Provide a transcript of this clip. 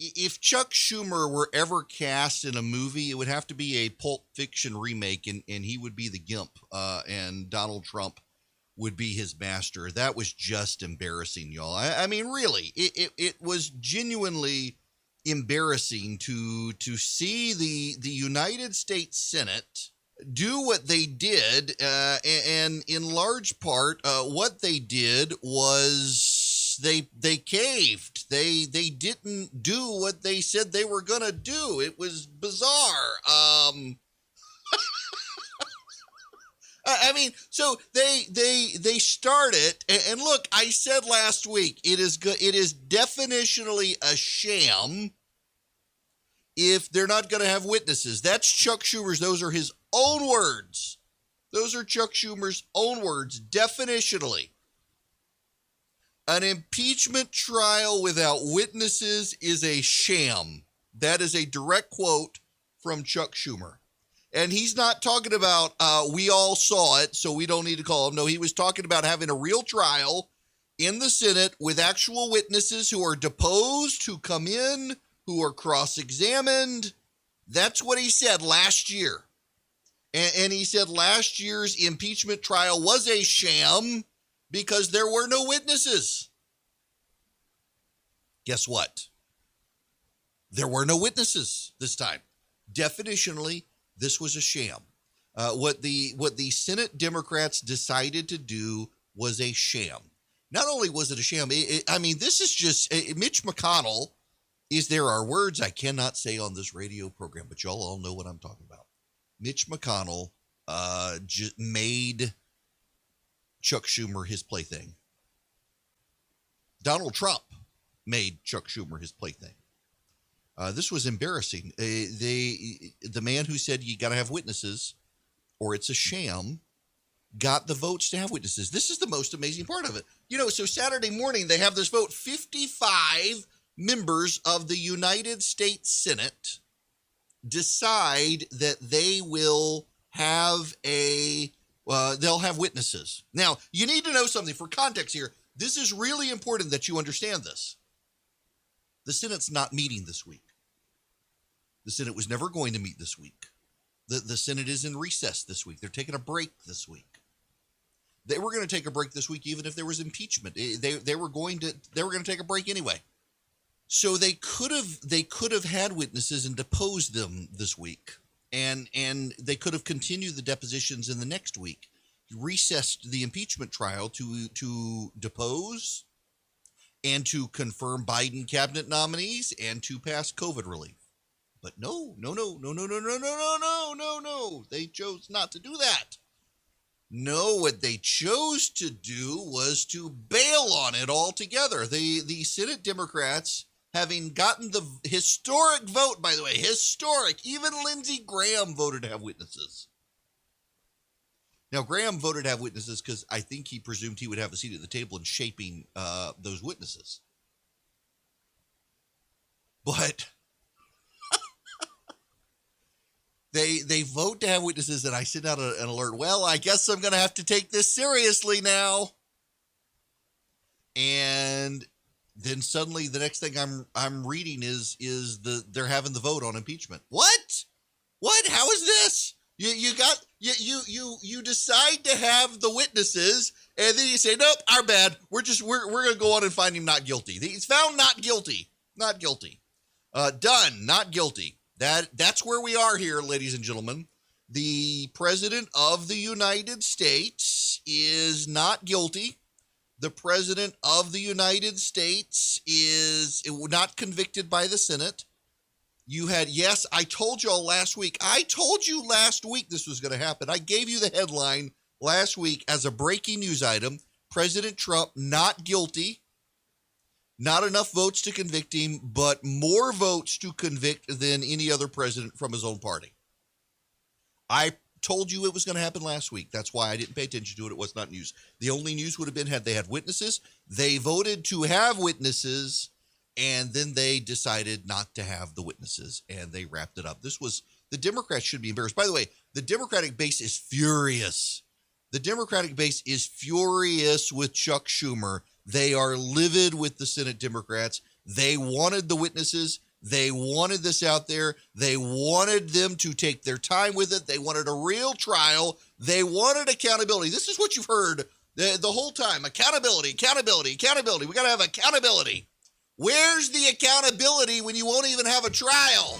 if Chuck Schumer were ever cast in a movie, it would have to be a Pulp Fiction remake, and he would be the Gimp, and Donald Trump would be his master. That was just embarrassing, y'all. I mean, really, it was genuinely embarrassing to see the United States Senate do what they did, and in large part, what they did was they caved. They didn't do what they said they were gonna do. It was bizarre. I mean, so they started, and look, I said last week, it is definitionally a sham if they're not going to have witnesses. That's Chuck Schumer's. Those are his own words. Those are Chuck Schumer's own words, definitionally. An impeachment trial without witnesses is a sham. That is a direct quote from Chuck Schumer. And he's not talking about, we all saw it, so we don't need to call him. No, he was talking about having a real trial in the Senate with actual witnesses who are deposed, who come in, who are cross-examined. That's what he said last year. And he said last year's impeachment trial was a sham because there were no witnesses. Guess what? There were no witnesses this time. Definitionally, this was a sham. What the Senate Democrats decided to do was a sham. Not only was it a sham, I mean, this is just, Mitch McConnell, there are words I cannot say on this radio program, but y'all all know what I'm talking about. Mitch McConnell made Chuck Schumer his plaything. Donald Trump made Chuck Schumer his plaything. This was embarrassing. The man who said you got to have witnesses or it's a sham got the votes to have witnesses. This is the most amazing part of it. You know, so Saturday morning they have this vote. 55 members of the United States Senate decide that they will have they'll have witnesses. Now, you need to know something for context here. This is really important that you understand this. The Senate's not meeting this week. The Senate was never going to meet this week. The Senate is in recess this week. They're taking a break this week. They were going to take a break this week even if there was impeachment. They were going to take a break anyway. So they could have had witnesses and deposed them this week, and they could have continued the depositions in the next week. Recessed the impeachment trial to depose and to confirm Biden cabinet nominees and to pass COVID relief. But no. They chose not to do that. No, what they chose to do was to bail on it altogether. The Senate Democrats, having gotten the historic vote, by the way, historic, even Lindsey Graham voted to have witnesses. Now, Graham voted to have witnesses because I think he presumed he would have a seat at the table in shaping those witnesses. But they vote to have witnesses, and I send out an alert. Well, I guess I'm going to have to take this seriously now. And then suddenly the next thing I'm reading is they're having the vote on impeachment. What? How is this? You decide to have the witnesses, and then you say, nope, our bad. We're going to go on and find him not guilty. He's found not guilty. Not guilty. Done. Not guilty. That's where we are here, ladies and gentlemen. The President of the United States is not guilty. The President of the United States is not convicted by the Senate. Yes, I told y'all last week. I told you last week this was going to happen. I gave you the headline last week as a breaking news item. President Trump not guilty. Not enough votes to convict him, but more votes to convict than any other president from his own party. I told you it was going to happen last week. That's why I didn't pay attention to it. It was not news. The only news would have been had they had witnesses. They voted to have witnesses, and then they decided not to have the witnesses, and they wrapped it up. The Democrats should be embarrassed. By the way, the Democratic base is furious. The Democratic base is furious with Chuck Schumer. They are livid with the Senate Democrats. They wanted the witnesses. They wanted this out there. They wanted them to take their time with it. They wanted a real trial. They wanted accountability. This is what you've heard the whole time. Accountability, accountability, accountability. We got to have accountability. Where's the accountability when you won't even have a trial?